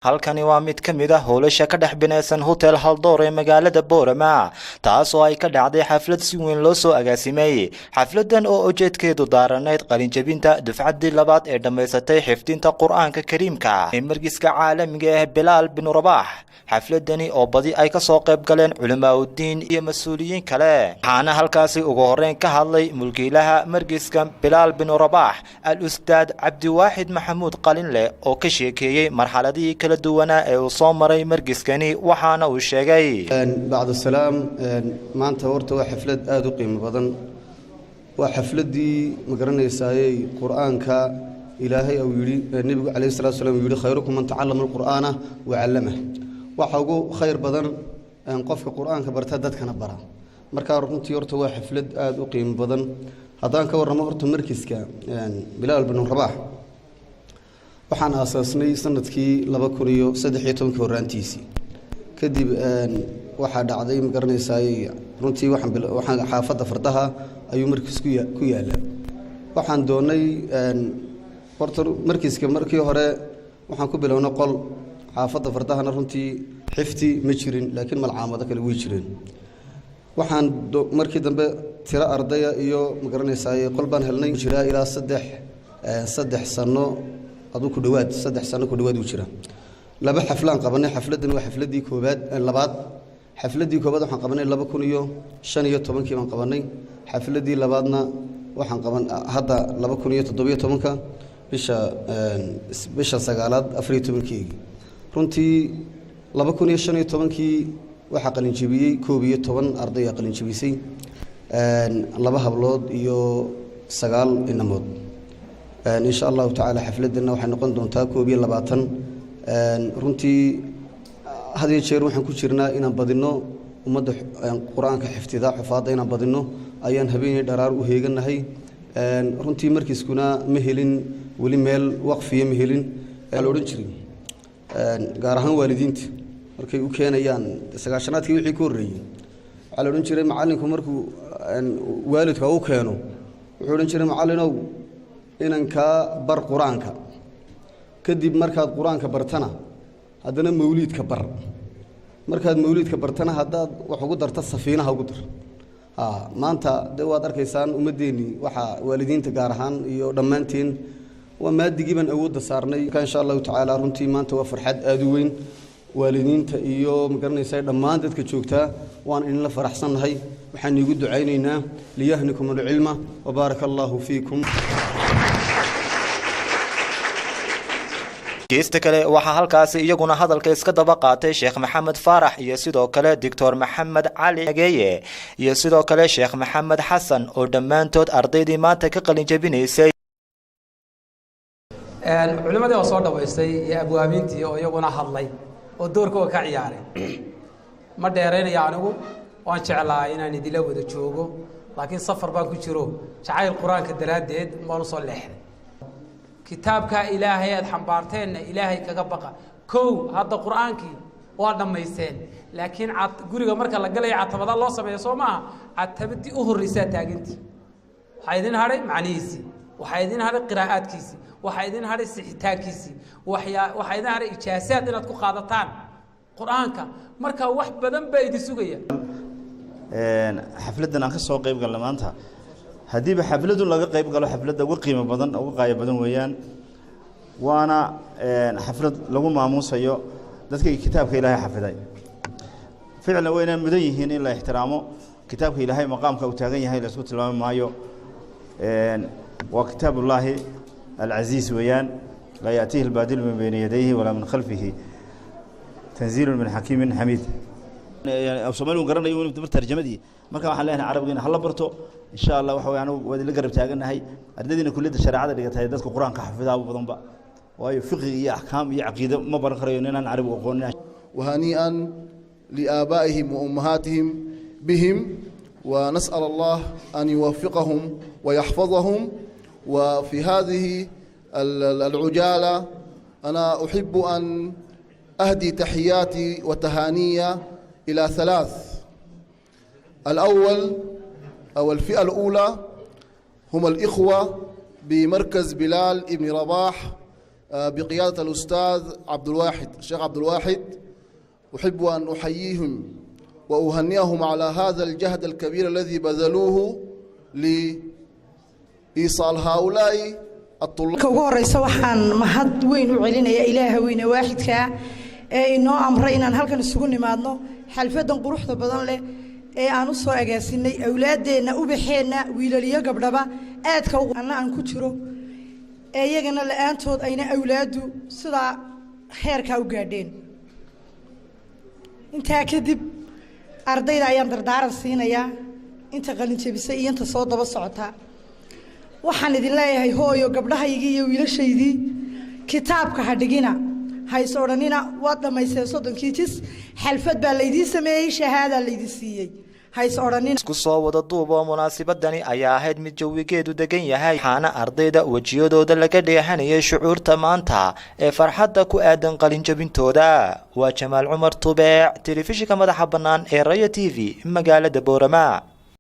halkani waa mid ka mid ah howlasha ka dhex binaysan hotel Haldoor ee magaalada Boorama taas oo ay ka dhacday xaflad si weyn loo soo agaasimay xafladan oo ujeedkeedu daaranayd qalin jabinta dufcadii labaad ee dhameysatay xifdinta Qur'aanka Kariimka ee markiiska caalamiga ah Bilaal bin Rabaax xafladani oo badi ay ka soo qayb galeen culimaaddin iyo mas'uuliyiin kale waxaana halkaasi ugu horreyn ka hadlay mulkiilaha markiiska Bilaal bin Rabaax al-Ustaad Cabdiwaahid Maxamuud Qalinle oo ka sheekeeyay marxaladii kala duwana ee uu soo maray markiiskani waxaana uu sheegay bacda salaam maanta horta waa xaflad aad u qiimo badan waa xafladii magaranaysaayay quraanka ilaahay uu yiri nabiga kaleey salaatu salaam yiri khayrukum man ta'allama al-qur'ana wa 'allama waxa ugu khayr badan qofka quraanka barta dadkana bara marka runtii horta waa xaflad aad u qiimo badan hadaan ka warramo horta markiiska Bilaal bin Rabaax waxaan aasaasnay sanadkii 2013 horaantiisii kadib waxa dhacday magaranaysaay runtii waxaan xaafada fardaha ayuu markiisku ku yaala waxaan doonay horta markiiska markii hore waxaan ku bilownay qol xaafada fardahana runtii xifti ma jirin laakiin malcaamada kale way jireen waxaan markii dambe tira ardaya iyo magaranaysaay qol baan helnay jira ilaa 3 sano aduu ku dhawaad 3 sano ku dhawaad u jira laba xaflaan qabanay xafladan waa xafladii koobaad labaad xafladii koobaad waxaan qabanay 2015 kii baan qabanay xafladii labaadna waxaan qaban hadda 2017 bisha sagaalaad 14 runtii 2015 kii waxa qalin jabiyay 12 arday qalin jabisay laba hablood iyo 9 inamood إن شاء الله تعالى حفلتنا وحنا نقول دون تاكو بيلا باتن رنتي هذه الشيء روحنا كشرنا إن بدينه ومد القرآن كحفتذاء حفاظة إن بدينه أيان هبين درار وهيجنا هي رنتي مركز كنا مهلين ولمال وقفية مهلين الأورنجرين جارهان والدين مركي وكان أيان سجاشنات كي يحكوا الري على الأورنجرين معلنكم مركو والد هو كانوا الأورنجرين معلنه inanka bar quraanka kadib markaad quraanka bartana hadana mawlidka bar markaad mawlidka bartana hadaad wax ugu darto safiinaha ugu dar maanta waad arkaysaan umadeeni waxa waalidiinta gaar ahaan iyo dhamaanteen waa maadigiiban awoodda saarnay insha Allah taala runtii maanta waa farxad aad u weyn waalidiinta iyo magaranaysaa dhamaan dadka joogta waan in la faraxsanahay waxaan igu ducaynaynaa liyahnikum al-ilma wa barakallahu fiikum geesta kale waxa halkaas iyaguna hadalka iska daba qaatay Sheekh Maxamed Faarax iyo sidoo kale Dr. Maxamed Cali Ageeye iyo sidoo kale Sheekh Maxamed Xasan oo dhamaantood ardaydii maanta ka qalin jabinaysay culimadii oo soo dhawaystay iyo abwaabintii oo iyaguna hadlay oo doorkooda ka ciyaaray ma dheereynaya anigu waan jeclahay inaan idila wada joogo laakiin safar baan ku jiro jacayl quraanka daraadeed waan soo leexday كتابك إلهي حنبارتين إلهي كجبقة كو هذا قرآنك وانا ميسين لكن عت جوري مركز لقلي عتبة الله سبحانه وتعالى عتبتي أهر رسالة أنت حيدين هذا معنيسي وحيدين هذا قراءات كيسي وحيدين هذا استحتاج كيسي وحيدين هذا إجازات إن تكون قادتان قرآنك مركز واحد بدن بيد سوقية حفلتنا نخص قيب قال لما أنتها هذه بحفلته لقى قيب قالوا حفلته وقيمة بدن أو قاية بدن ويان وأنا حفلت لقوا معموس هيو ذاتك كتاب إلهي حفظي فعلا وين مديهين إلا احترامه كتاب إلهي مقام كوتاغي هاي لسوت الله مايو وكتاب الله العزيز ويان لا يأتيه البادل من بين يديه ولا من خلفه تنزيل من حكيم حميد أو سمعوا قرنا يوم ترجمة دي ما كان حلنا عربيين حلا برتو إن شاء الله وحوي عنو ودي اللي قرب تاجنا هاي أردنا كل الشريعة اللي قتها يدرس القرآن كحفظها وبضم بقى وهي فقه أحكام عقيدة ما برخريننا نعرف وقولنا وهنيئا لآبائهم وأمهاتهم بهم ونسأل الله أن يوفقهم ويحفظهم وفي هذه العجالة أنا أحب أن أهدي تحياتي وتهانية إلى 3 الأول أو الفئة الأولى هم الإخوة بمركز بلال ابن رباح بقيادة الأستاذ عبد الواحد الشيخ عبد الواحد. أحب أن أحييهم وأهنئهم على هذا الجهد الكبير الذي بذلوه لإيصال هؤلاء الطلاب. ugu horeysa waxaan mahad weyn u celinayaa Ilaahay weyne waaxidka ee inoo amray inaan halkan isugu nimaadno xalfadan quruxda badan leh ee aan u soo agaasinay awlaadeena u bixeena wiilaliyo gabdhaba aadka aan ku jiro ee iyagana la'aantood ayna awlaadu sida heerka u gaadheen. inta kadib ardayda ayaan dardaaran siinayaa inta qalin jabisay iyo inta soo daba socota. waxaan idin leeyahay hooyo gabdhahaygii iyo wiilashaydii kitaabka ha dhigina hays odhanina waad dhamaysay 30 jis xalfad baa laydii sameeyay shahaada laydii siiyay hays odhanina. isku soo wada duub oo munaasabadani ayaa ahayd mid jawigeedu degan yahay waxaana ardayda wajiyadooda laga dheehanayay shucuurta maanta ee farxadda ku aadan qalin jabintooda. waa Jamaal Cumar Tubeec, telefishinka madaxa bannaan ee Raya TV magaalada Boorama.